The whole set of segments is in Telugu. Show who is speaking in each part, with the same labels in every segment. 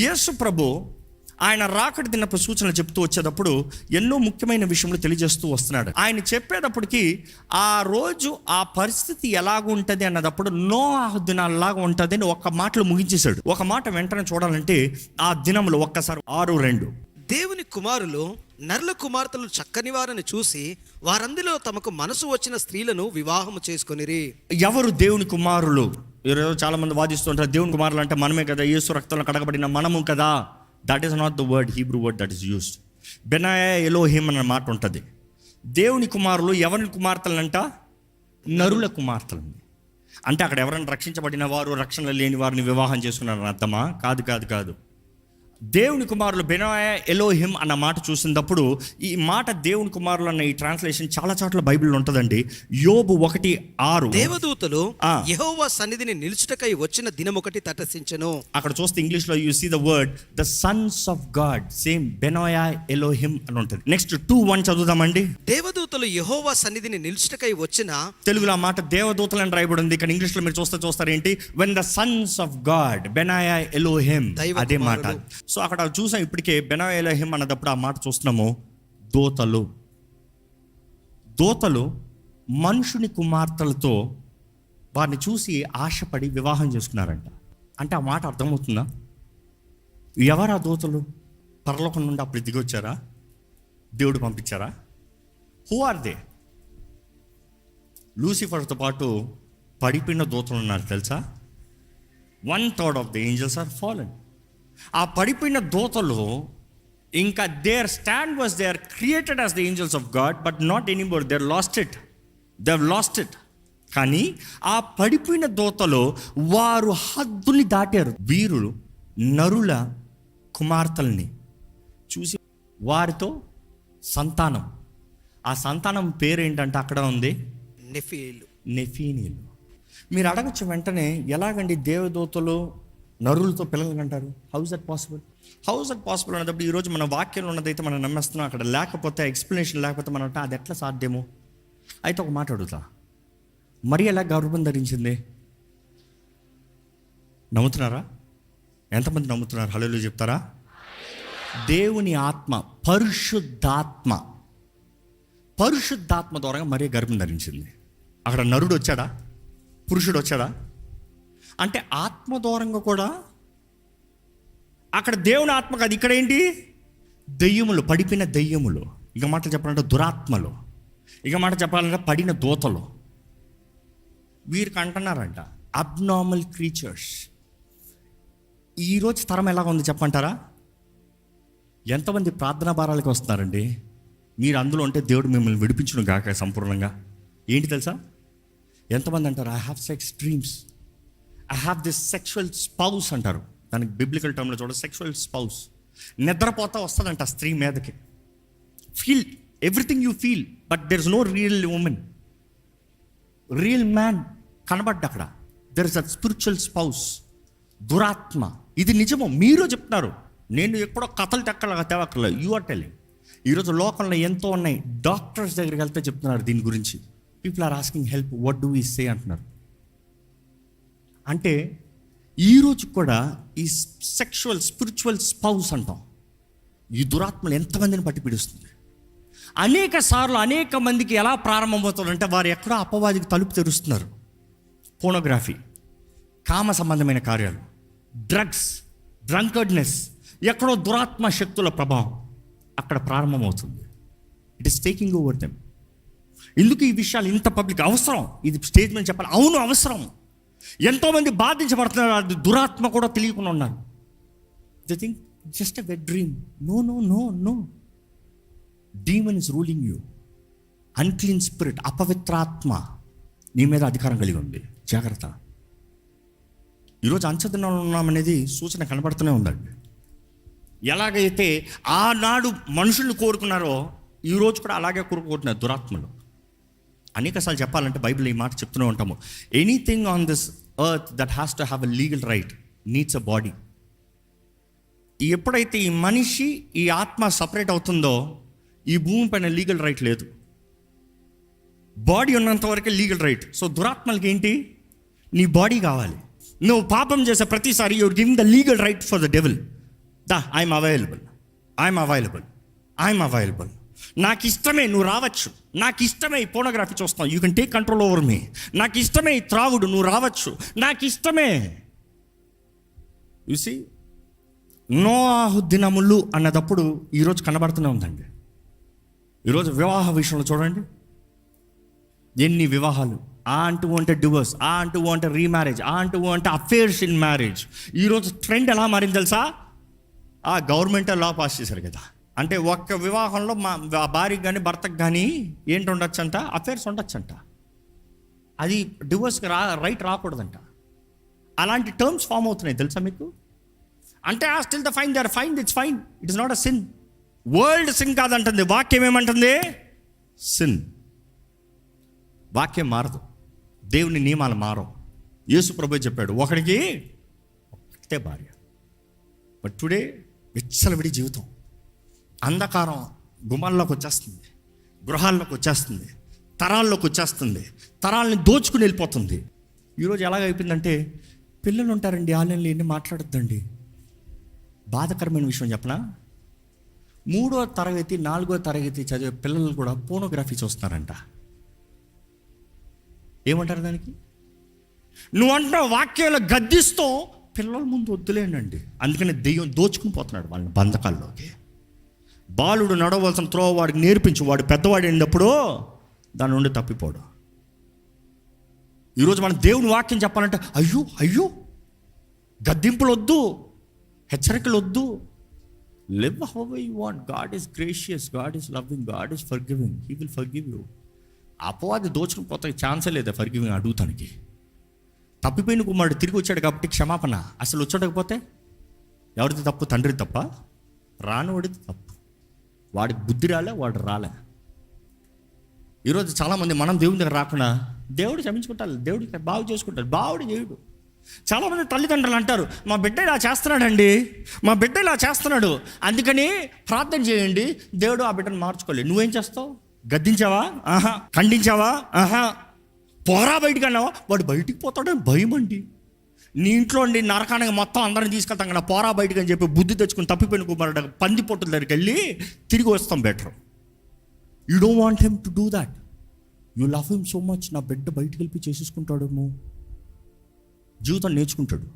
Speaker 1: యేసు ప్రభు ఆయన రాకడ దినపు సూచనలు చెప్తూ వచ్చేటప్పుడు ఎన్నో ముఖ్యమైన విషయములు తెలియజేస్తూ వస్తున్నాడు. ఆయన చెప్పేటప్పటికి ఆ రోజు ఆ పరిస్థితి ఎలాగుంటుంది అన్నదప్పుడు నోవహు దినాల్లాగా ఉంటుంది అని ఒక్క మాటలు ముగించేశాడు. ఒక మాట వెంటనే చూడాలంటే ఆ దినములు ఒక్కసారి 6:2
Speaker 2: దేవుని కుమారులు నరుల కుమార్తెలు చక్కని వారిని చూసి వారందులో తమకు మనసు వచ్చిన స్త్రీలను వివాహము చేసుకొనిరి.
Speaker 1: ఎవరు దేవుని కుమారులు? ఈరోజు చాలా మంది వాదిస్తుంటారు దేవుని కుమారులు అంటే మనమే కదా, యేసు రక్తంలో కడగబడిన మనము కదా. That is not the word, Hebrew word that is used. బెనాయా ఎలోహిం అన్న మాట ఉంటుంది. దేవుని కుమారులు ఎవరిని కుమార్తెలంట? నరుల కుమార్తెలని. అంటే అక్కడ ఎవరైనా రక్షించబడిన వారు, రక్షణ లేని వారిని వివాహం చేసుకున్నారని అర్థమా? కాదు. దేవుని కుమారులు బెనాయా ఎలోహిం అన్న మాట చూసినప్పుడు ఈ మాట దేవుని కుమారులు అన్న ఈ ట్రాన్స్లేషన్ చాలా చోట్ల బైబిల్లో ఉంటుందండి. యోబు 1:6
Speaker 2: దేవదూతలు యెహోవా సన్నిధిని నిలుచుటకై వచ్చిన దినమొకటి తటస్థించెను.
Speaker 1: అక్కడ చూస్తే ఇంగ్లీష్ లో you see the word the sons of God, same బెనాయా ఎలోహిం అని ఉంటుంది. నెక్స్ట్ 2:1 చదువుదామండి.
Speaker 2: దేవదూతలు యెహోవా సన్నిధిని నిలుచుటకై వచ్చిన,
Speaker 1: తెలుగులో ఆ మాట దేవదూతలు అని రాయబడి ఉంది, కానీ ఇంగ్లీష్ లో మీరు చూస్తారు ఏంటి? When the sons of God బెనాయా ఎలోహిం, అదే మాట. సో అక్కడ చూసాం ఇప్పటికే బెనాయా ఎలోహిం అన్నదప్పుడు ఆ మాట చూస్తున్నాము. దోతలు మనుషుని కుమార్తెలతో వారిని చూసి ఆశపడి వివాహం చేసుకున్నారంట. అంటే ఆ మాట అర్థమవుతుందా? ఎవరు ఆ దోతలు? పరలోకం నుండి అప్పుడు దిగి వచ్చారా? దేవుడు పంపించారా? Who are they? లూసిఫర్తో పాటు పడిపోయిన దోతలు ఉన్నారు తెలుసా? 1/3 of the angels are fallen. ఆ పడిపోయిన దోతలు ఇంకా their stand was they are created as the angels of God, but not anymore. They have lost it. కానీ ఆ పడిపోయిన దోతలు వారు హద్దుని దాటారు. వీరులు నరుల కుమార్తెల్ని చూసి వారితో సంతానం, ఆ సంతానం పేరేంటంటే అక్కడ ఉంది నెఫీనీలు. మీరు అడగచ్చు వెంటనే, ఎలాగండి దేవదూతలు నరులతో పిల్లలు అంటారు? హౌ ఇస్ దట్ పాసిబుల్ అన్నప్పుడు ఈరోజు మన వాక్యంలో ఉన్నదైతే మనం నమ్మేస్తున్నాం. అక్కడ లేకపోతే ఎక్స్ప్లెనేషన్ లేకపోతే మనం అంటే అది ఎట్లా సాధ్యము? అయితే ఒక మాట అడుగుతా, మరి ఎలా గర్భం ధరించింది? నమ్ముతున్నారా? ఎంతమంది నమ్ముతున్నారు? హల్లెలూయా చెప్తారా? దేవుని ఆత్మ, పరిశుద్ధాత్మ ద్వారా మరీ గర్భం ధరించింది. అక్కడ నరుడు వచ్చాడా? పురుషుడు వచ్చాడా? అంటే ఆత్మ దూరంగా కూడా అక్కడ దేవుని ఆత్మ కాదు, ఇక్కడ ఏంటి? దెయ్యములు, పడిపోయిన దెయ్యములు. ఇక మాటలు చెప్పాలంటే దురాత్మలు, ఇక మాట చెప్పాలంటే పడిన దూతలు. వీరికి అంటున్నారంట అబ్నార్మల్ క్రీచర్స్. ఈరోజు తరం ఎలాగ ఉంది చెప్పంటారా? ఎంతమంది ప్రార్థనా భారాలకు వస్తున్నారండి? మీరు అందులో ఉంటే దేవుడు మిమ్మల్ని విడిపించును గాక సంపూర్ణంగా. ఏంటి తెలుసా? ఎంతమంది అంటారు I have sex dreams, I have this sexual spouse అంటారు. దానికి బిబ్లికల్ టర్మ్లో చూడ సెక్షువల్ స్పౌస్. నిద్రపోతా వస్తుందంట స్త్రీ మీదకి. Feel everything you feel, but there is no real women, real man కనబడ్డా అక్కడ. There is a spiritual spouse, దురాత్మ. ఇది నిజమో మీరు చెప్తున్నారు, నేను ఎక్కడో కథలు తేవక్కర్లే. You are telling. ఈరోజు లోకంలో ఎంతో ఉన్నాయి. డాక్టర్స్ దగ్గరికి వెళ్తే చెప్తున్నారు దీని గురించి. People are asking help, what do we say అంటున్నారు. అంటే ఈరోజు కూడా ఈ సెక్షువల్ స్పిరిచువల్ స్పౌస్ అంటాం, ఈ దురాత్మలు ఎంతమందిని పట్టి పీడిస్తుంది. అనేక సార్లు అనేక మందికి ఎలా ప్రారంభమవుతుందంటే వారు ఎక్కడో అపవాదికి తలుపు తెరుస్తున్నారు. పోర్నోగ్రఫీ, కామ సంబంధమైన కార్యాలు, డ్రగ్స్, డ్రంకర్డ్నెస్, ఎక్కడో దురాత్మ శక్తుల ప్రభావం అక్కడ ప్రారంభమవుతుంది. It is taking over them. ఎందుకు ఈ విషయాలు ఇంత పబ్లిక్ అవసరం? ఇది స్టేజ్ మీద చెప్పాలి. అవును అవసరం. ఎంతోమంది బాధించబడుతున్నారు, అది దురాత్మ కూడా తెలియకుండా ఉన్నారు. They think just a wet dream. No. Demon is ruling you. Unclean spirit, అపవిత్రాత్మ నీ మీద అధికారం కలిగి ఉంది. జాగ్రత్త. ఈరోజు అంచదనంలో ఉన్నామనేది సూచన కనబడుతూనే ఉందండి. ఎలాగైతే ఆనాడు మనుషుల్ని కోరుకున్నారో ఈరోజు కూడా అలాగే కోరుకుంటున్నారు దురాత్మలు. అనేకసార్లు చెప్పాలంటే బైబిల్ ఈ మాట చెప్తూనే ఉంటాము. Anything on this earth that has to have a legal right needs a body. ఎప్పుడైతే ఈ మనిషి, ఈ ఆత్మ సపరేట్ అవుతుందో ఈ భూమి పైన లీగల్ రైట్ లేదు. బాడీ ఉన్నంత వరకే లీగల్ రైట్. సో దురాత్మలకి ఏంటి? నీ బాడీ కావాలి. నువ్వు పాపం చేసే ప్రతిసారి you're giving the legal right for the devil. I'm available. నాకు ఇష్టమే నువ్వు రావచ్చు, నాకు ఇష్టమే ఈ పోనోగ్రఫీ చూస్తావు, you can take control over me. నాకు ఇష్టమే ఈ త్రాగుడు, నువ్వు రావచ్చు, నాకు ఇష్టమే. చూసి నోవాహు దినములు అన్నదప్పుడు ఈరోజు కనబడుతూనే ఉందండి. ఈరోజు వివాహ విషయంలో చూడండి, ఎన్ని వివాహాలు. అంటూ అంటే డివోర్స్, అంటూ అంటే రీమ్యారేజ్, అంటూ అంటే అఫేర్స్ ఇన్ మ్యారేజ్. ఈరోజు ట్రెండ్ ఎలా మారింది తెలుసా? గవర్నమెంటే లా పాస్ చేశారు కదా, అంటే ఒక్క వివాహంలో మా భార్యకి కానీ భర్తకు కానీ ఏంటి ఉండొచ్చంట, అఫేర్స్ ఉండొచ్చంట. అది డివోర్స్కి రైట్ రాకూడదంట. అలాంటి టర్మ్స్ ఫామ్ అవుతున్నాయి తెలుసా మీకు? అంటే still the fine, they are fine, it's fine, it is not a sin. World sin కాదంటుంది, వాక్యం ఏమంటుంది? సిన్. వాక్యం మారదు, దేవుని నియమాలు మారవు. యేసు ప్రభువే చెప్పాడు, ఒకడికి ఒకటే భార్య. బట్ టుడే విచ్చలవిడి జీవితం, అంధకారం గుమ్మాల్లోకి వచ్చేస్తుంది, గృహాల్లోకి వచ్చేస్తుంది, తరాల్లోకి వచ్చేస్తుంది, తరాలని దోచుకుని వెళ్ళిపోతుంది. ఈరోజు ఎలాగ అయిపోయిందంటే, పిల్లలు ఉంటారండి ఆన్లైన్లో ఎన్ని మాట్లాడొద్దండి. బాధకరమైన విషయం చెప్పనా, 3వ తరగతి 4వ తరగతి చదివే పిల్లలు కూడా పోనోగ్రఫీ చూస్తున్నారంట. ఏమంటారు దానికి? నువ్వు అంటున్నావు వాక్యంలో గద్దిస్తూ, పిల్లల ముందు వద్దులేనండి. అందుకని దెయ్యం దోచుకుని పోతున్నాడు వాళ్ళని బంధకాల్లోకి. బాలుడు నడవలసిన త్రోవ వాడికి నేర్పించు, వాడు పెద్దవాడు అయినప్పుడు దాని నుండి తప్పిపోడు. ఈరోజు మనం దేవుని వాక్యం చెప్పాలంటే అయ్యో గద్దింపులు వద్దు, హెచ్చరికలు వద్దు. Live how you want. God is gracious, God is loving, God is forgiving, he will forgive you. అపవాది దోచుకుని పోతే ఛాన్సే లేదా ఫర్గివింగ్ అడుగుతానికి. తప్పిపోయిన కుమారుడు తిరిగి వచ్చాడు కాబట్టి క్షమాపణ. అసలు వచ్చాడకపోతే ఎవరిది తప్పు? తండ్రి తప్ప? రానివాడిది తప్పు. వాడికి బుద్ధి రాలే, వాడు రాలే. ఈరోజు చాలామంది మనం దేవుని దగ్గర రాకుండా దేవుడు క్షమించుకుంటారు, దేవుడికి బాగు చేసుకుంటారు, బావుడు చేయడు. చాలామంది తల్లిదండ్రులు అంటారు, మా బిడ్డ ఇలా చేస్తున్నాడండి, మా బిడ్డ ఇలా చేస్తున్నాడు, అందుకని ప్రార్థన చేయండి, దేవుడు ఆ బిడ్డను మార్చుకోలేదు. నువ్వేం చేస్తావు? గద్దించావా? ఖండించావా? పోరా బయటికి అన్నావా? వాడు బయటికి పోతాడని భయం అండి. నీ ఇంట్లో అండి నరకానికి మొత్తం అందరిని తీసుకెళ్తాం కదా, పోరా బయటికి అని చెప్పి బుద్ధి తెచ్చుకుని తప్పిపోయిన కుమారుడు పంది పొట్టుల దగ్గరికి వెళ్ళి తిరిగి వస్తాం better. You don't want him to do that. You love him so much. నా బిడ్డ బయటికి వెళ్ళి చేసేసుకుంటాడేమో, జీవితం నేర్చుకుంటాడు.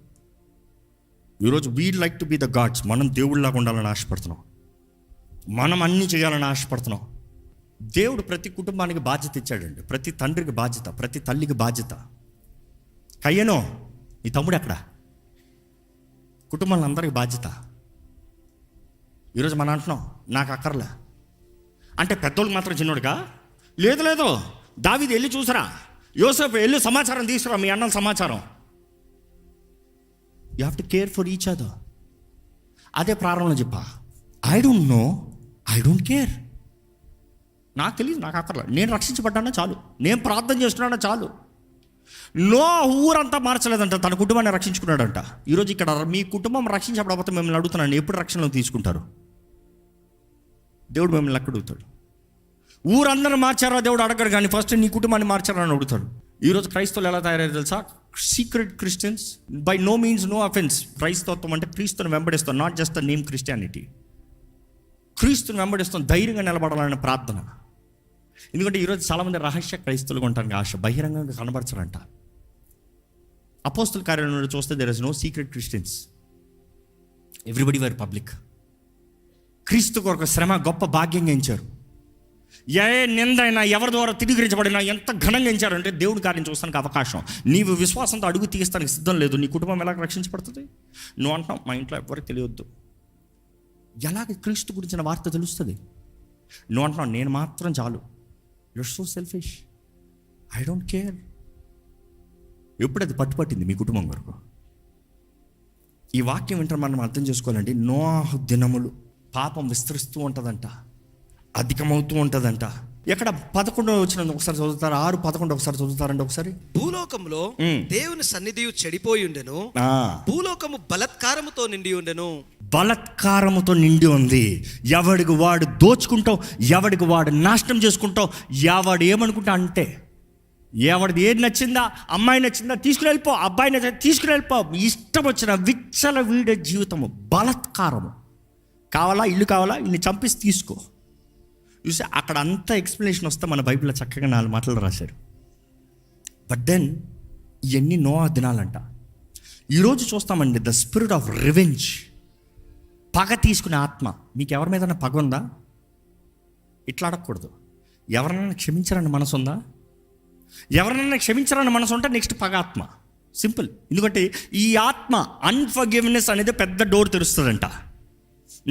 Speaker 1: ఈరోజు we like to be the gods. మనం దేవుళ్ళలాగా ఉండాలని ఆశపడుతున్నాం, మనం అన్నీ చేయాలని ఆశపడుతున్నాం. దేవుడు ప్రతి కుటుంబానికి బాధ్యత ఇచ్చాడండి, ప్రతి తండ్రికి బాధ్యత, ప్రతి తల్లికి బాధ్యత. కయ్యనో నీ తమ్ముడు ఎక్కడ? కుటుంబాలను అందరికి బాధ్యత. ఈరోజు మనం అంటున్నాం నాకు అక్కర్లే అంటే పెద్దోళ్ళకి మాత్రం చిన్నోడుగా? లేదు, దావీదు వెళ్ళి చూసరా, యోసేపు వెళ్ళి సమాచారం తీసుకురా, మీ అన్నల సమాచారం. You have to care for each other. అదే ప్రారంభంలో చెప్పా, I don't know, I don't care. నాకు తెలియదు, నాకు అక్కర్లే, నేను రక్షించబడ్డానా చాలు, నేను ప్రార్థన చేస్తున్నానా చాలు. ఊరంతా మార్చలేదంట, తన కుటుంబాన్ని రక్షించుకున్నాడంట. ఈరోజు ఇక్కడ మీ కుటుంబం రక్షించబడకపోతే మిమ్మల్ని అడుగుతున్నాను, ఎప్పుడు రక్షణలో తీసుకుంటారు? దేవుడు మిమ్మల్ని ఎక్కడ అడుగుతాడు? ఊరందరూ మార్చారా దేవుడు అడగడు, కానీ ఫస్ట్ నీ కుటుంబాన్ని మార్చారా అని అడుగుతాడు. ఈరోజు క్రైస్తవులు ఎలా తయారయ్యారు తెలుసా? Secret Christians. By no means no offence. క్రైస్తవత్వం అంటే క్రీస్తుని వెంబడిస్తాం, not just the name Christianity. క్రీస్తుని వెంబడిస్తాం, ధైర్యంగా నిలబడాలనే ప్రార్థన. ఎందుకంటే ఈరోజు చాలామంది రహస్య క్రైస్తవులుగా ఉంటానికి ఆశ, బహిరంగంగా కనబరచాలంట. అపోస్తుల కార్యాలయంలో చూస్తే there is no secret Christians, everybody were public. క్రీస్తు కొరకు శ్రమ గొప్ప భాగ్యంగా ఎంచారు. ఏ నిందైనా ఎవరి ద్వారా తిరిగిరించబడినా ఎంత ఘనంగా ఎంచారంటే దేవుడి కార్యం చూస్తానికి అవకాశం. నీవు విశ్వాసంతో అడుగు తీయడానికి సిద్ధం లేదు, నీ కుటుంబం ఎలా రక్షించబడుతుంది? నువ్వు అంటున్నావు మా ఇంట్లో ఎవరికి తెలియవద్దు. ఎలాగ క్రీస్తు గురించిన వార్త తెలుస్తుంది? నువ్వు అంటున్నావు నేను మాత్రం చాలు. You're so selfish, I don't care. ఎప్పుడు అది పట్టుపట్టింది మీ కుటుంబం వరకు? ఈ వాక్యం వింటారు మనం అర్థం చేసుకోవాలండి. నోవాహు దినములు పాపం విస్తరిస్తూ ఉంటుందంట, అధికమవుతూ ఉంటుందంట. ఎక్కడ 11 వచ్చిన ఒకసారి చదువుతారు, 6:11 ఒకసారి చదువుతారండి ఒకసారి.
Speaker 2: భూలోకంలో దేవుని సన్నిధియు చెడిపోయి ఉండెను, భూలోకము బలత్కారముతో నిండి ఉండెను.
Speaker 1: బలత్కారముతో నిండి ఉంది. ఎవడికి వాడు దోచుకుంటావు, ఎవడికి వాడు నాశనం చేసుకుంటావు, ఎవడు ఏమనుకుంటా అంటే ఎవరిది ఏది నచ్చిందా, అమ్మాయి నచ్చిందా తీసుకుని వెళ్ళిపో, అబ్బాయి నచ్చిందా తీసుకుని వెళ్ళిపో, ఇష్టం వచ్చిన విచ్చల వీడే జీవితము, బలత్కారము. కావాలా ఇల్లు కావాలా, ఇల్లు చంపేసి తీసుకో. చూసి అక్కడ అంతా ఎక్స్ప్లెనేషన్ వస్తే మన బైబిల్లో చక్కగా 4 మాటలు రాశారు. బట్ దెన్ ఇవన్నీ నోవా దినాలంట. ఈరోజు చూస్తామండి ద స్పిరిట్ ఆఫ్ రివెంజ్, పగ తీసుకునే ఆత్మ. మీకు ఎవరి మీద పగ ఉందా? ఇట్లా అడగకూడదు. ఎవరినైనా క్షమించాలని మనసు ఉందా? ఎవరినైనా క్షమించాలని మనసు ఉంటే నెక్స్ట్ పగ ఆత్మ. సింపుల్. ఎందుకంటే ఈ ఆత్మ అన్ఫర్గివ్నెస్ అనేది పెద్ద డోర్ తెరుస్తుందంట.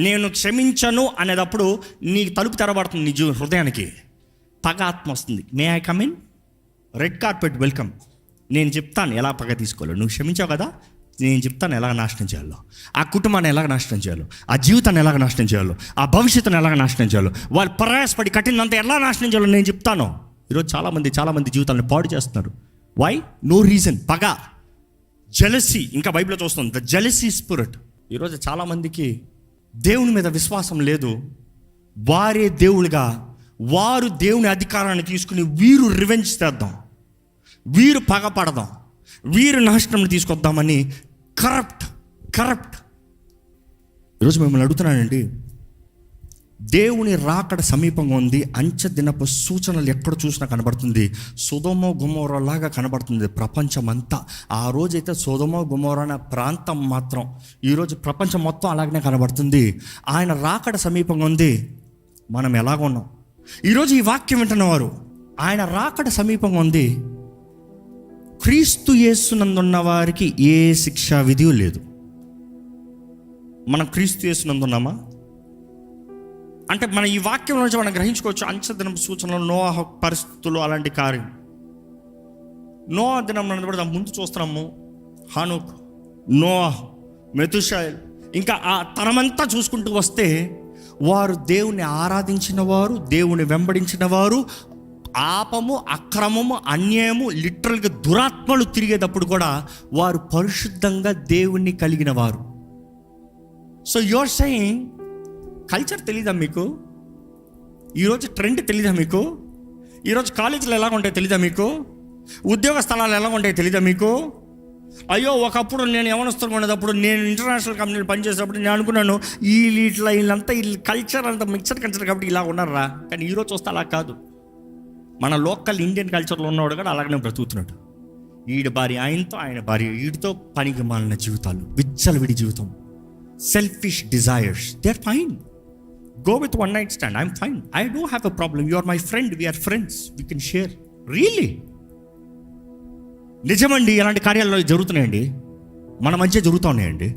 Speaker 1: నేను క్షమించను అనేటప్పుడు నీ తలుపు తెరబడుతుంది నీ హృదయానికి. పగ ఆత్మ వస్తుంది. May I come in? Red carpet welcome. నేను చెప్తాను ఎలా పగ తీసుకోవాలో. నువ్వు క్షమించావు కదా, నేను చెప్తాను ఎలాగ నాశనం చేయాలో, ఆ కుటుంబాన్ని ఎలాగ నాశనం చేయాలో, ఆ జీవితాన్ని ఎలాగ నాశనం చేయాలో, ఆ భవిష్యత్తును ఎలాగ నాశనం చేయాలో, వాళ్ళు ప్రయాసపడి కట్టినంత ఎలా నాశనం చేయాలో నేను చెప్తాను. ఈరోజు చాలామంది జీవితాలను పాడు చేస్తున్నారు. వై? No reason. పగ, జెలసీ. ఇంకా బైబిల్లో చూస్తుంది ద జెలసీ స్పిరిట్. ఈరోజు చాలామందికి దేవుని మీద విశ్వాసం లేదు. వారే దేవులుగా, వారు దేవుని అధికారాన్ని తీసుకుని వీరు రివెంజ్ చేద్దాం, వీరు పగపడదాం, వీరు నాశనం తీసుకొద్దామని కరప్ట్. ఈరోజు మిమ్మల్ని అడుగుతున్నానండి, దేవుని రాకడ సమీపంగా ఉంది. అంచె దినపు సూచనలు ఎక్కడ చూసినా కనబడుతుంది. సొదొమ గొమొర్రా లాగా కనబడుతుంది ప్రపంచమంతా. ఆ రోజైతే సొదొమ గొమొర్రా అనే ప్రాంతం మాత్రం, ఈరోజు ప్రపంచం మొత్తం అలాగనే కనబడుతుంది. ఆయన రాకడ సమీపంగా ఉంది. మనం ఎలాగ ఉన్నాం? ఈరోజు ఈ వాక్యం వింటున్నవారు, ఆయన రాకడ సమీపంగా ఉంది. క్రీస్తు యేసునందున్న వారికి ఏ శిక్షా విధి లేదు. మనం క్రీస్తు యేసునందున్నామా? అంటే మన ఈ వాక్యం నుంచి మనం గ్రహించుకోవచ్చు. అంచెదినం సూచనలు, నోవహ పరిస్థితులు, అలాంటి కార్యం. నోవహ దినం కూడా ముందు చూస్తున్నాము. హానోక్, నోవహ్, మెతుషాయల్, ఇంకా ఆ తరమంతా చూసుకుంటూ వస్తే వారు దేవుని ఆరాధించిన వారు, దేవుని వెంబడించిన వారు. పాపము, అక్రమము, అన్యాయము, లిటరల్గా దురాత్మలు తిరిగేటప్పుడు కూడా వారు పరిశుద్ధంగా దేవుణ్ణి కలిగిన వారు. సో యువర్ సెయింగ్, కల్చర్ తెలీదా మీకు? ఈరోజు ట్రెండ్ తెలీదా మీకు? ఈరోజు కాలేజీలు ఎలా ఉంటాయో తెలీదా మీకు? ఉద్యోగ స్థలాలు ఎలా ఉంటాయో తెలీదా మీకు? అయ్యో, ఒకప్పుడు నేను యవనస్తులు ఉండేటప్పుడు, నేను ఇంటర్నేషనల్ కంపెనీలు పనిచేసేటప్పుడు నేను అనుకున్నాను వీళ్ళంతా కల్చర్ అంతా మిక్సర్ కల్చర్ కాబట్టి ఇలా ఉన్నారా. కానీ ఈరోజు చూస్తే అలా కాదు. మన లోకల్ ఇండియన్ కల్చర్లో ఉన్నవాడు కూడా అలాగనే బ్రతుకుతున్నాడు. ఈడి భార్య ఆయనతో, ఆయన భార్య ఈడితో, పనికి మాలిన జీవితాలు, విచ్చలవిడి జీవితం, selfish desires. They are fine. Go with one night stand. I'm fine. I don't have a problem. You are my friend. We are friends. We can share. Really? నిజమండి, ఇలాంటి కార్యాలు జరుగుతున్నాయండి, మన మధ్య జరుగుతూ ఉన్నాయండి.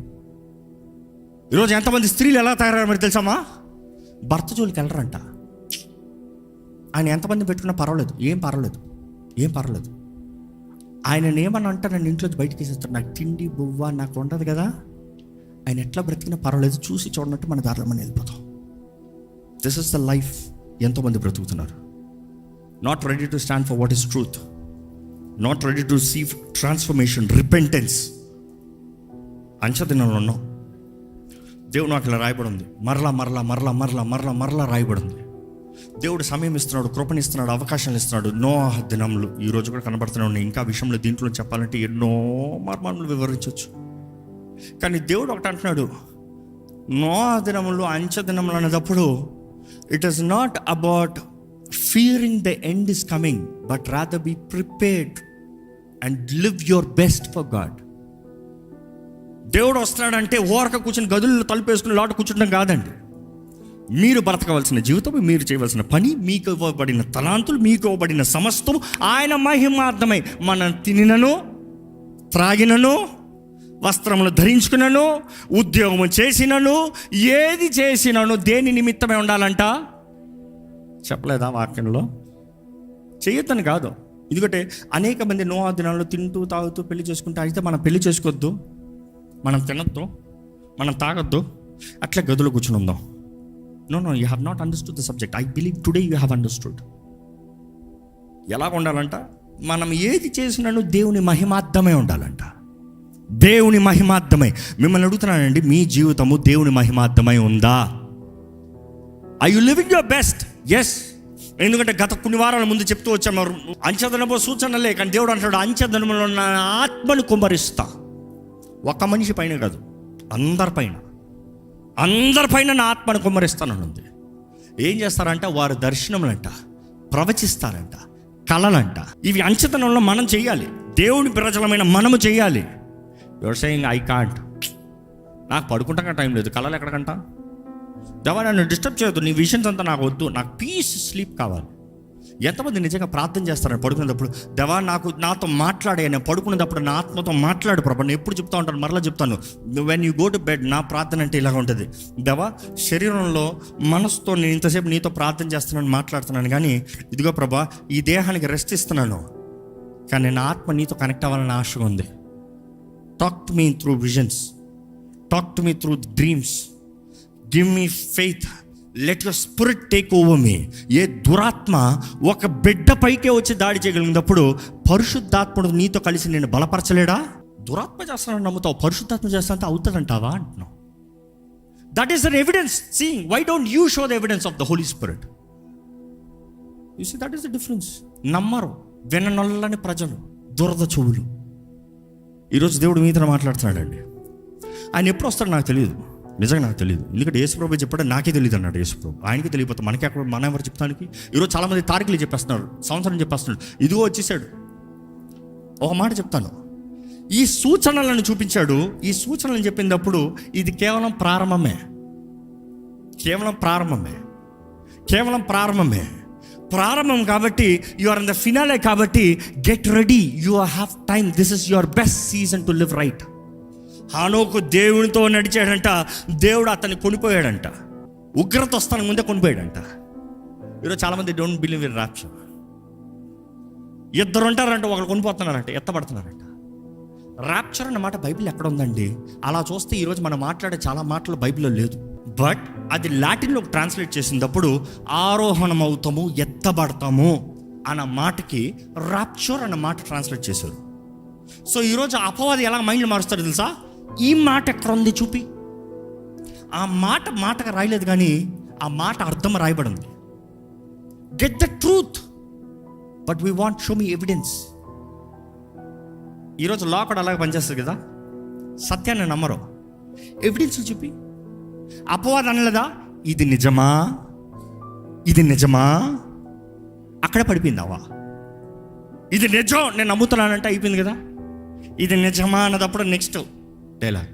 Speaker 1: ఈరోజు ఎంతమంది స్త్రీలు ఎలా తయారయ్యారో మరి తెలుసామా? భర్త జోలికి వెళ్ళరంట. ఆయన ఎంతమంది పెట్టుకున్నా పర్వాలేదు, ఏం పర్వాలేదు. ఆయన ఏమన్నా అంటే నన్ను ఇంట్లో బయటకు వేసేస్తాడు. నాకు తిండి బువ్వ నాకు ఉండదు కదా. ఆయన ఎట్లా బ్రతికినా పర్వాలేదు, చూసి చూడనట్టు మన దారిలో మనం వెళ్ళిపోతాం. దిస్ ఇస్ ద లైఫ్ ఎంతోమంది బ్రతుకుతున్నారు. Not ready to stand for what is truth, not ready to see transformation, repentance. అంచెదినంలో ఉన్నాం. దేవుడు నాకు ఇలా రాయబడి ఉంది. మరలా రాయబడి ఉంది. దేవుడు సమయం ఇస్తున్నాడు, కృపణిస్తున్నాడు, అవకాశాలు ఇస్తున్నాడు. నోవహ దినములు ఈరోజు కూడా కనబడుతూనే ఉన్నాయి. ఇంకా విషయంలో దీంట్లో చెప్పాలంటే ఎన్నో మర్మాలు వివరించవచ్చు. కానీ దేవుడు ఒకటి అంటున్నాడు, నోవహ దినములు, అంచె దినములు అనేటప్పుడు it is not about fearing the end is coming, but rather be prepared and live your best for God. దేవుడు వస్తున్నాడంటే ఓరక కూర్చొని గదుల్లో తలుపు వేసుకుని లోట కూర్చుంటాం కాదండి. మీరు బ్రతకవలసిన జీవితం, మీరు చేయవలసిన పని, మీకు ఇవ్వబడిన తలాంతులు, మీకు ఇవ్వబడిన సమస్తం ఆయన మహిమార్థమై మనం తినినను, త్రాగినను, వస్త్రములు ధరించుకున్నాను, ఉద్యోగం చేసినను, ఏది చేసినను దేని నిమిత్తమై ఉండాలంట చెప్పలేదా వాక్యంలో? చేయొద్దని కాదు. ఎందుకంటే అనేక మంది నోవహ దినాల్లో తింటూ తాగుతూ పెళ్లి చేసుకుంటూ, అయితే మనం పెళ్లి చేసుకోవద్దు, మనం తినొద్దు, మనం తాగొద్దు, అట్లా గదిలో కూర్చుని ఉందాం. No, you have not understood the subject. I believe today you have understood. ఎలా ఉండాలంట? మనం ఏది చేసినాను దేవుని మహిమార్థమై ఉండాలంట. దేవుని మహిమార్థమై. మిమ్మల్ని అడుగుతున్నానండి, మీ జీవితము దేవుని మహిమార్థమై ఉందా? Are you living your best? Yes. ఎందుకంటే గత కొన్ని వారాల ముందు చెప్తూ వచ్చాము, అంచెదనపు సూచనలే, కానీ దేవుడు అంటాడు అంచెదనములో నా ఆత్మను కుమ్మరిస్తా. ఒక మనిషి పైన కాదు, అందరిపైన నా ఆత్మను కుమ్మరిస్తాననుంది. ఏం చేస్తారంట? వారు దర్శనములంట, ప్రవచిస్తారంట, కళలంట. ఇవి అంచెతనంలో మనం చేయాలి, దేవుని ప్రజలమైన మనము చేయాలి. యువర్ సేయింగ్ ఐ కాంట్, నాకు పడుకుంటాక టైం లేదు, కళలు ఎక్కడికంట? దేవా నన్ను డిస్టర్బ్ చేయొద్దు, నీ విషన్స్ అంతా నాకు వద్దు, నాకు పీస్ స్లీప్ కావాలి. ఎంతమంది నిజంగా ప్రార్థన చేస్తారని పడుకునేటప్పుడు, దేవా నాతో మాట్లాడే, నేను పడుకునేటప్పుడు నా ఆత్మతో మాట్లాడు ప్రభా. నేను ఎప్పుడు చెప్తా ఉంటాను, మరలా చెప్తాను, when you go to bed, నా ప్రార్థన అంటే ఇలాగ ఉంటుంది. దేవా శరీరంలో మనసుతో నేను ఇంతసేపు నీతో ప్రార్థన చేస్తున్నాను, మాట్లాడుతున్నాను, కానీ ఇదిగో ప్రభా ఈ దేహానికి రెస్ట్ ఇస్తున్నాను, కానీ నా ఆత్మ నీతో కనెక్ట్ అవ్వాలని ఆశగా ఉంది. Talk to me through visions, talk to me through dreams, give me faith, let your spirit take over me. ఏ దురాత్మ ఒక బిడ్డ పైకే వచ్చి దాడి చేయగలిగినప్పుడు పరిశుద్ధాత్ముడు నీతో కలిసి నేను బలపరచలేడా? దురాత్మ చేస్తానని నమ్ముతావు, పరిశుద్ధాత్మ చేస్తానంటే అవుతుందంటావా అంటున్నావు. That is the evidence. Seeing, why don't you show the evidence of the Holy Spirit? You see, that is the difference. నమ్మరు, విననొల్లని ప్రజలు, దురద చెవులు. ఈరోజు దేవుడు మీతో మాట్లాడుతున్నాడండి. ఆయన ఎప్పుడు వస్తాడో నాకు తెలియదు, నిజంగా నాకు తెలియదు. ఎందుకంటే యేసుప్రభు చెప్పాడు, నాకే తెలియదు అన్నాడు యేసుప్రభు. ఆయనకి తెలియకపోతే మనకి ఎక్కడ, మనం ఎవరు చెప్తానికి? ఈరోజు చాలామంది తారీఖులు చెప్పేస్తున్నారు, సంవత్సరం చెప్పేస్తున్నాడు, ఇదిగో వచ్చేసాడు. ఒక మాట చెప్తాను, ఈ సూచనలను చూపించాడు. ఈ సూచనలను చెప్పినప్పుడు ఇది కేవలం ప్రారంభమే, ప్రారంభం కాబట్టి you are in the finale. కాబట్టి get ready, you have time, this is your best season to live right. హానోకు దేవునితో నడిచాడంట, దేవుడు అతన్ని కొనిపోయాడంట, ఉగ్రత వస్తానికి ముందే కొనిపోయాడంట. ఈరోజు చాలామంది డోంట్ బిలీవ్ ఇన్ రాప్చర్. ఇద్దరు ఉంటారంట, ఒకరు కొనిపోతున్నారంట, ఎత్తబడుతున్నారంట. రాప్చర్ అన్న మాట బైబిల్ ఎక్కడ ఉందండి? అలా చూస్తే ఈరోజు మనం మాట్లాడే చాలా మాటలు బైబిల్లో లేదు. బట్ అది లాటిన్లో ట్రాన్స్లేట్ చేసినప్పుడు ఆరోహణం అవుతాము, ఎత్తబడతాము అన్న మాటకి రాప్చర్ అన్న మాట ట్రాన్స్లేట్ చేశారు. సో ఈరోజు అపవాది ఎలా మైండ్లో మారుస్తారో తెలుసా? ఈ మాట ఎక్కడ ఉంది చూపి. ఆ మాటగా రాయలేదు, కానీ ఆ మాట అర్థం రాయబడి ఉంది. Get the truth, but we want show me evidence. ఈరోజు లా కూడా అలాగే పనిచేస్తుంది కదా, సత్యాన్ని నమ్మరు, ఎవిడెన్స్ చూపి. అపవాదం అనలేదా ఇది నిజమా, అక్కడే పడిపోయిందావా? ఇది నిజం నేను నమ్ముతున్నానంటే అయిపోయింది కదా. ఇది నిజమా అన్నదప్పుడు నెక్స్ట్ డైలాగ్.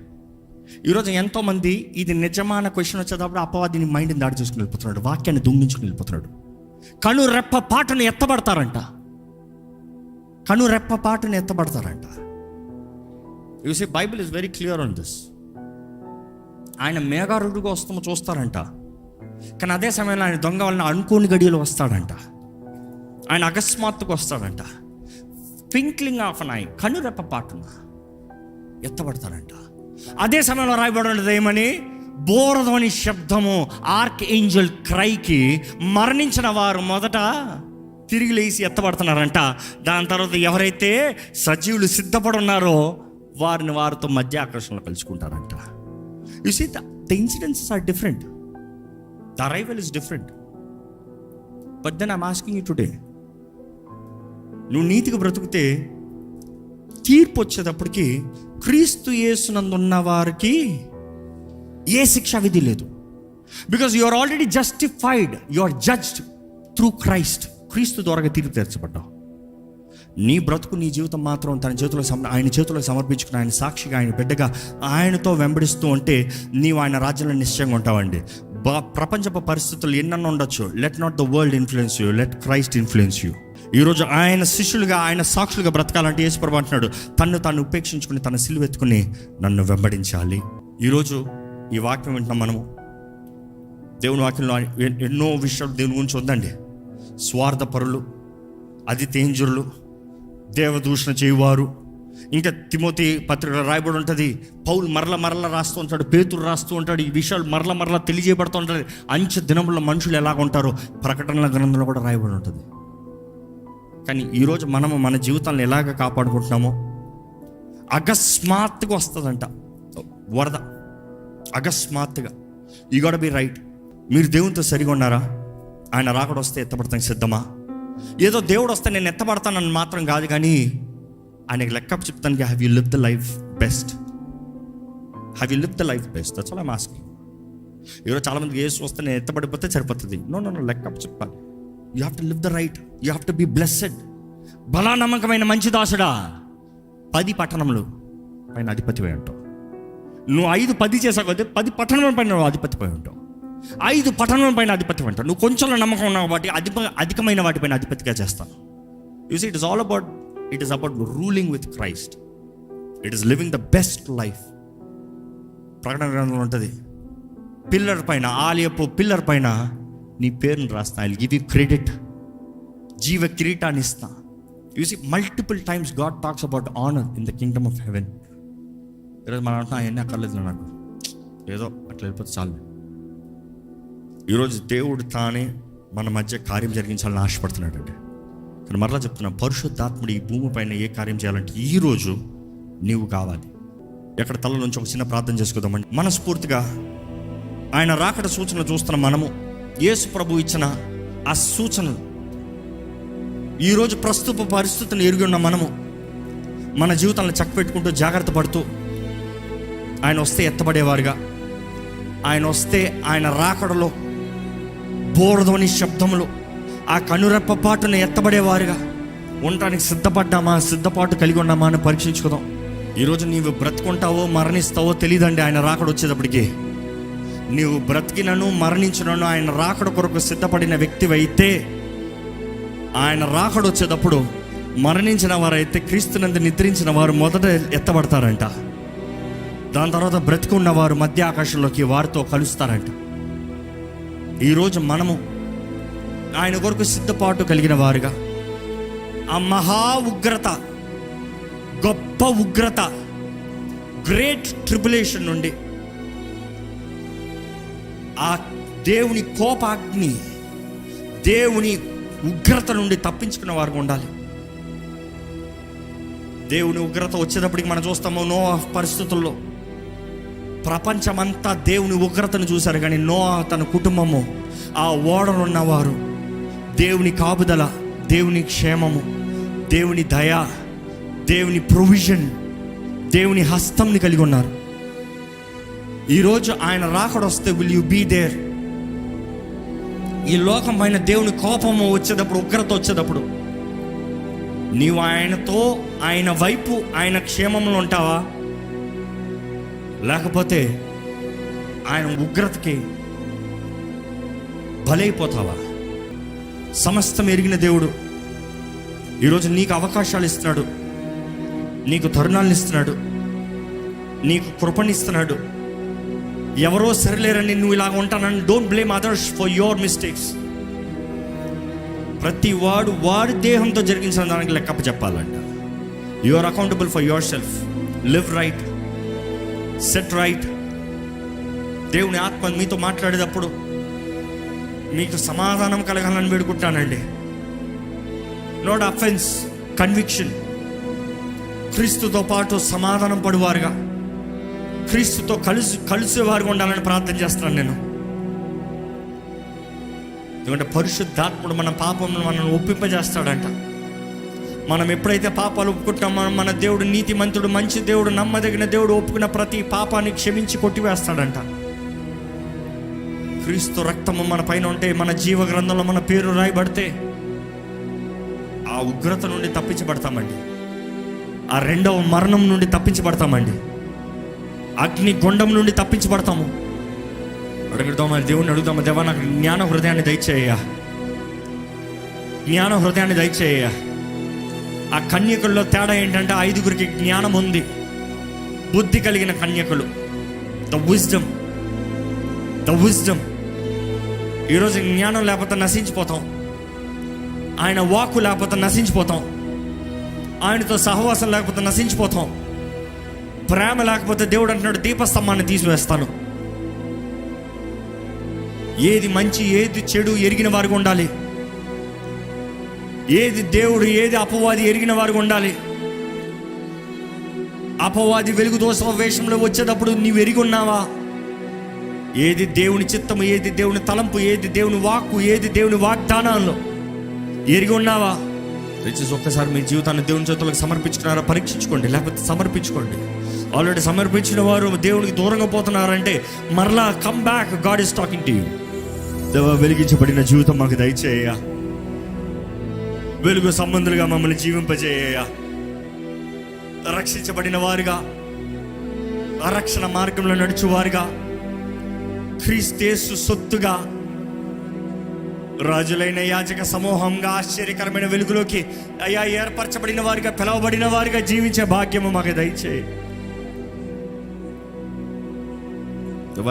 Speaker 1: ఈరోజు ఎంతోమంది ఇది నిజమా అన్న క్వశ్చన్ వచ్చేటప్పుడు అపవాదిని మైండ్ని దాడి చేసుకుని వెళ్ళిపోతున్నాడు, వాక్యాన్ని దొంగించుకుని వెళ్ళిపోతున్నాడు. కను రెప్ప పాటును ఎత్తబడతారంట. You see, Bible is very clear on this. ఆయన మేఘారుడుగా వస్తామో చూస్తారంట, కానీ అదే సమయంలో ఆయన దొంగ వలన అనుకోని గడియలు వస్తాడంట. ఆయన అకస్మాత్తుగా వస్తాడంట. ట్వింక్లింగ్ ఆఫ్ అన్ ఐ, కనురెప్ప పాటున ఎత్తబడతాడంట. అదే సమయంలో రాయబడి ఉండదు ఏమని? బోరధ్వని శబ్దము, ఆర్క్ ఏంజల్ క్రైకి మరణించిన వారు మొదట తిరిగి లేచి ఎత్తబడుతున్నారంట. దాని తర్వాత ఎవరైతే సజీవులు సిద్ధపడి ఉన్నారో వారిని వారితో మధ్య ఆకర్షణలో కలుసుకుంటారంట. You see, the incidences are different, the arrival is different. But then I'm asking you today, నువ్వు నీతిగా బ్రతుకుతే తీర్పు వచ్చేటప్పటికి క్రీస్తు యేసునందున్న వారికి ఏ శిక్షా విధి లేదు. Because you are already justified, you are judged through Christ. క్రీస్తు ద్వారా తీర్పు తీర్చబడ్డావు. నీ బ్రతుకు, నీ జీవితం మాత్రం ఆయన చేతిలో సమర్పించుకుని, ఆయన సాక్షిగా, ఆయన బిడ్డగా ఆయనతో వెంబడిస్తూ ఉంటే నీవు ఆయన రాజ్యంలో నిశ్చయంగా ఉంటావండి. ప్రపంచపు పరిస్థితులు ఎన్నెన్నో ఉండొచ్చు, let not the world influence you, let Christ influence you. ఈరోజు ఆయన శిష్యులుగా, ఆయన సాక్షులుగా బ్రతకాలంటే యేసుప్రభు అంటున్నాడు, తను ఉపేక్షించుకుని తన సిలువెత్తుకుని నన్ను వెంబడించాలి. ఈరోజు ఈ వాక్యం వింటున్నాం మనము. దేవుని వాక్యంలో ఎన్నో విషయాలు దేవుని గురించి ఉందండి. స్వార్థపరులు, అతితేంజరులు, దేవదూషణ చేయువారు, ఇంకా తిమోతి పత్రిక రాయబడి ఉంటుంది. పౌలు మరల రాస్తూ ఉంటాడు, పేతురు రాస్తూ ఉంటాడు. ఈ విషయాలు మరల తెలియజేయబడుతూ ఉంటుంది. అంచె దినముల మనుషులు ఎలాగ ఉంటారో ప్రకటనల గ్రంథంలో కూడా రాయబడి ఉంటుంది. కానీ ఈరోజు మనము మన జీవితాలను ఎలాగ కాపాడుకుంటున్నామో, అకస్మాత్తుగా వస్తుందంట వరద, అకస్మాత్తుగా. You got B right. మీరు దేవునితో సరిగా ఉన్నారా? ఆయన రాకడ వస్తే ఎత్తపడతానికి సిద్ధమా? ఏదో దేవుడు వస్తే నేను ఎత్తపడతానని మాత్రం కాదు, కానీ ఆయనకి లెక్క చెప్తానికి have you live the life best? Have you live the life best? That's all I am asking. ఈరోజు చాలామందికి యేసు వస్తే నేను ఎత్తపడిపోతే సరిపోతుంది. నో, లెక్క చెప్పాలి. You have to live the right, you have to be blessed. బలా నమ్మకమైన మంచి దాసుడా, 10 పట్టణములు పైన అధిపతిపై ఉంటావు. నువ్వు 5-10 చేసావు కదా, 10 పట్టణముల పైన నువ్వు అధిపతిపై ఉంటావు. 5 పట్టణముల పైన అధిపతి ఉంటావు. నువ్వు కొంచెంలో నమ్మకం ఉన్నావు వాటి అధికమైన వాటిపైన అధిపతిగా చేస్తాను. You see, it is about ruling with Christ. It is living the best life. ప్రకటన గ్రంథంలో ఉంటుంది, పిల్లర్ పైన, ఆలయపు పిల్లర్ పైన నీ పేరును రాస్తా. I will give you credit. జీవ కిరీటాన్ని ఇస్తా. You see, multiple times God talks about honour in the kingdom of heaven. ఈరోజు మనం అంటున్నా అవన్నీ అక్కర్లేదు నాకు, ఏదో అట్లా వెళ్ళిపోతే చాలు. ఈరోజు దేవుడు తానే మన మధ్య కార్యం జరిగించాలని ఆశపడుతున్నాడు అండి. కానీ మరలా చెప్తున్నా, పరిశుద్ధాత్ముడు ఈ భూమి పైన ఏ కార్యం చేయాలంటే ఈరోజు నీవు కావాలి. ఎక్కడ తల నుంచి ఒక చిన్న ప్రార్థన చేసుకుందామండి. మనస్ఫూర్తిగా ఆయన రాకడ సూచనలు చూస్తున్న మనము, యేసు ప్రభు ఇచ్చిన ఆ సూచనలు, ఈరోజు ప్రస్తుత పరిస్థితులను ఎరిగి ఉన్న మనము మన జీవితాలను చక్కపెట్టుకుంటూ జాగ్రత్త పడుతూ ఆయన వస్తే ఎత్తబడేవారుగా, ఆయన వస్తే ఆయన రాకడలో బోరధ్వని శబ్దములు ఆ కనురెప్పపాటును ఎత్తబడేవారుగా ఉండటానికి సిద్ధపడ్డామా, సిద్ధపాటు కలిగి ఉన్నామా అని పరీక్షించుకుందాం. ఈరోజు నీవు బ్రతుకుంటావో మరణిస్తావో తెలియదండి. ఆయన రాకడ వచ్చేటప్పటికి నీవు బ్రతికినను మరణించినను ఆయన రాకడ కొరకు సిద్ధపడిన వ్యక్తివైతే, ఆయన రాకడ వచ్చేటప్పుడు మరణించిన వారైతే, క్రీస్తునందు నిద్రించిన వారు మొదట ఎత్తబడతారంట. దాని తర్వాత బ్రతికున్నవారు మధ్య ఆకాశంలోకి వారితో కలుస్తారంట. ఈరోజు మనము ఆయన కొరకు సిద్ధపాటు కలిగిన వారుగా, ఆ మహా ఉగ్రత, గొప్ప ఉగ్రత, గ్రేట్ ట్రిబులేషన్ నుండి, ఆ దేవుని కోపాగ్ని, దేవుని ఉగ్రత నుండి తప్పించుకున్న వారు ఉండాలి. దేవుని ఉగ్రత వచ్చేటప్పటికి మనం చూస్తాము, నోవహు పరిస్థితుల్లో ప్రపంచమంతా దేవుని ఉగ్రతను చూశారు, కానీ నోవహు తన కుటుంబము, ఆ ఓడలో ఉన్నవారు దేవుని కాపుదల, దేవుని క్షేమము, దేవుని దయ, దేవుని ప్రొవిజన్, దేవుని హస్తంని కలిగి ఉన్నారు. ఈరోజు ఆయన రాకడ వస్తే విల్ యు బీ దేర్? ఈ లోకం పైన దేవుని కోపము వచ్చేటప్పుడు, ఉగ్రత వచ్చేటప్పుడు నీవు ఆయనతో, ఆయన వైపు, ఆయన క్షేమంలో ఉంటావా? లేకపోతే ఆయన ఉగ్రతకి బలైపోతావా? సమస్తం ఎరిగిన దేవుడు ఈరోజు నీకు అవకాశాలు ఇస్తున్నాడు, నీకు తరుణాలను ఇస్తున్నాడు, నీకు కృపణిస్తున్నాడు. ఎవరో సరిలేరని నువ్వు ఇలాగ ఉంటానని don't blame others for your mistakes. ప్రతి వాడు దేహంతో జరిగించిన దానికి లెక్కప్ప చెప్పాలంట. You are accountable for yourself. Live right, set right. దేవుని ఆత్మ మీతో మాట్లాడేటప్పుడు మీకు సమాధానం కలగాలని వేడుకుంటానండి. Note offence, conviction. క్రీస్తుతో పాటు సమాధానం పడువారుగా, క్రీస్తుతో కలిసేవారుగా ఉండాలని ప్రార్థన చేస్తున్నాను నేను. ఎందుకంటే పరిశుద్ధాత్ముడు మన పాపమును మనల్ని ఒప్పింపజేస్తాడంట. మనం ఎప్పుడైతే పాపాలు ఒప్పుకుంటామో మన దేవుడు నీతిమంతుడు, మంచి దేవుడు, నమ్మదగిన దేవుడు, ఒప్పుకున్న ప్రతి పాపాన్ని క్షమించి కొట్టివేస్తాడంట. క్రీస్తు రక్తము మన పైన ఉంటే, మన జీవ గ్రంథంలో మన పేరు రాయబడితే ఆ ఉగ్రత నుండి తప్పించబడతామండి. ఆ రెండవ మరణం నుండి తప్పించబడతామండి. అగ్ని గుండం నుండి తప్పించబడతాము. అడుగుదామా, దేవుణ్ణి అడుగుదామా, దేవా నాకు జ్ఞాన హృదయాన్ని దయచేయ, జ్ఞాన హృదయాన్ని దయచేయ. ఆ కన్యకుల్లో తేడా ఏంటంటే 5గురికి జ్ఞానం ఉంది, బుద్ధి కలిగిన కన్యకులు. The wisdom. ఈరోజు జ్ఞానం లేకపోతే నశించిపోతాం, ఆయన వాక్కు లేకపోతే నశించిపోతాం, ఆయనతో సహవాసం లేకపోతే నశించిపోతాం. ప్రేమ లేకపోతే దేవుడు అంటున్నాడు దీపస్తంభాన్ని తీసివేస్తాను. ఏది మంచి ఏది చెడు ఎరిగిన వారికి ఉండాలి. ఏది దేవుడు ఏది అపవాది ఎరిగిన వారికి ఉండాలి. అపవాది వెలుగు దోష వేషంలో వచ్చేటప్పుడు నీవు ఎరిగి ఉన్నావా? ఏది దేవుని చిత్తము, ఏది దేవుని తలంపు, ఏది దేవుని వాక్కు, ఏది దేవుని వాగ్దానాల్లో ఎరిగి ఉన్నావా? దయచేసి ఒక్కసారి మీ జీవితాన్ని దేవుని చేతులకు సమర్పించుకున్నారా పరీక్షించుకోండి, లేకపోతే సమర్పించుకోండి. ఆల్రెడీ సమర్పించిన వారు దేవునికి దూరంగా పోతున్నారంటే మరలా come back, God is talking to you. దేవా, వెలిగించబడిన జీవితం మాకు దయచేయ, వెలుగు సంబంధులుగా మమ్మల్ని జీవింపజేయ, రక్షించబడిన వారుగా, ఆ రక్షణ మార్గంలో నడుచువారుగా, క్రీస్తు సొత్తుగా, రాజులైన యాజక సమూహంగా, ఆశ్చర్యకరమైన వెలుగులోకి అయ్యా ఏర్పరచబడిన వారిగా, పిలవబడిన వారిగా జీవించే భాగ్యము మాకు దయచేయి.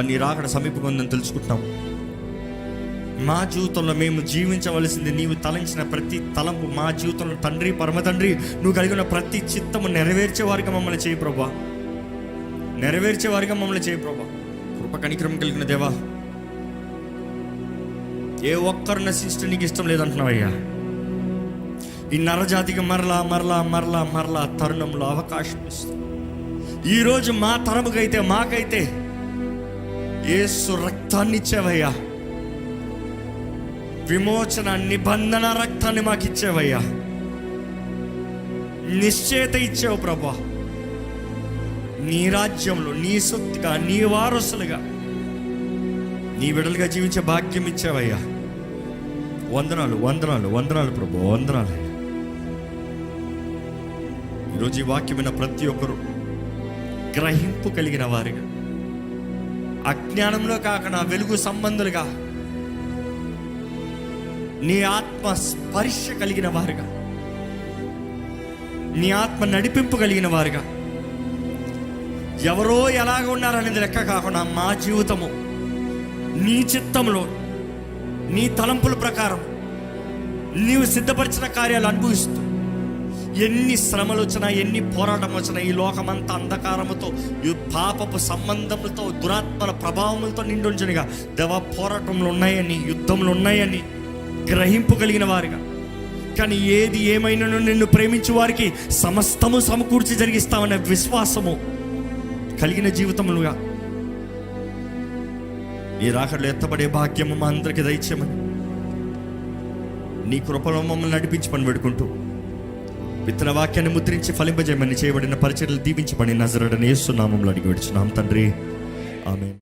Speaker 1: నీ రాకడ సమీపంగా తెలుసుకుంటున్నాం. మా జీవితంలో మేము జీవించవలసింది, నీవు తలంచిన ప్రతి తలంపు మా జీవితంలో తండ్రి, పరమ తండ్రి, నువ్వు కలిగిన ప్రతి చిత్తము నెరవేర్చేవారిగా మమ్మల్ని చేయి ప్రభా, నెరవేర్చేవారిగా మమ్మల్ని చేయి ప్రభా. కృప కనికరం కలిగిన దేవా, ఏ ఒక్కరు నశించడం నీకు ఇష్టం లేదంటున్నావయ్యా. ఈ నరజాతికి మరలా మరలా మరలా మరలా తరుణంలో అవకాశం ఇస్తాం. ఈరోజు మా తరముకైతే, మాకైతే యేసు రక్తాన్ని ఇచ్చావయ్యా, విమోచన నిబంధన రక్తాన్ని మాకు ఇచ్చావయ్యా, నిశ్చయత ఇచ్చావు ప్రభా. నీ రాజ్యంలో నీ సొత్తుగా, నీ వారసులుగా, నీ విడలుగా జీవించే భాగ్యం ఇచ్చావయ్యా. వందనాలు వందనాలు వందనాలు ప్రభు, వందనాలు. ఈరోజు ఈ వాక్యమైన ప్రతి ఒక్కరు గ్రహింపు కలిగిన వారిగా, అజ్ఞానంలో కాకుండా వెలుగు సంబంధులుగా, నీ ఆత్మ స్పర్శ కలిగిన వారుగా, నీ ఆత్మ నడిపింపు కలిగిన వారుగా, ఎవరో ఎలాగ ఉన్నారనేది లెక్క కాకుండా మా జీవితము నీ చిత్తంలో, నీ తలంపుల ప్రకారం నీవు సిద్ధపరిచిన కార్యాలు అనుభవిస్తూ, ఎన్ని శ్రమలు వచ్చినా, ఎన్ని పోరాటం వచ్చినా, ఈ లోకమంతా అంధకారముతో, ఈ పాపపు సంబంధములతో, దురాత్మల ప్రభావములతో నిండి ఉంచనిగా దేవా, పోరాటంలో ఉన్నాయని, యుద్ధంలో ఉన్నాయని గ్రహింపు కలిగిన వారిగా, కానీ ఏది ఏమైనాను నిన్ను ప్రేమించే వారికి సమస్తము సమకూర్చి జరిగిస్తామనే విశ్వాసము కలిగిన జీవితములుగా నీ రాకడలో ఎత్తబడే భాగ్యము మా అందరికి దయచేయమని, నీ కృపలో మమ్మల్ని నడిపించమని వేడుకుంటూ, విత్తన వాక్యాన్ని ముద్రించి ఫలింపజేయమని, చేయబడిన పరిచర్యలు దీవించమని నజరేయుడైన యేసు నామములో అడిగి వేడుచున్నాం తండ్రి, ఆమేన్.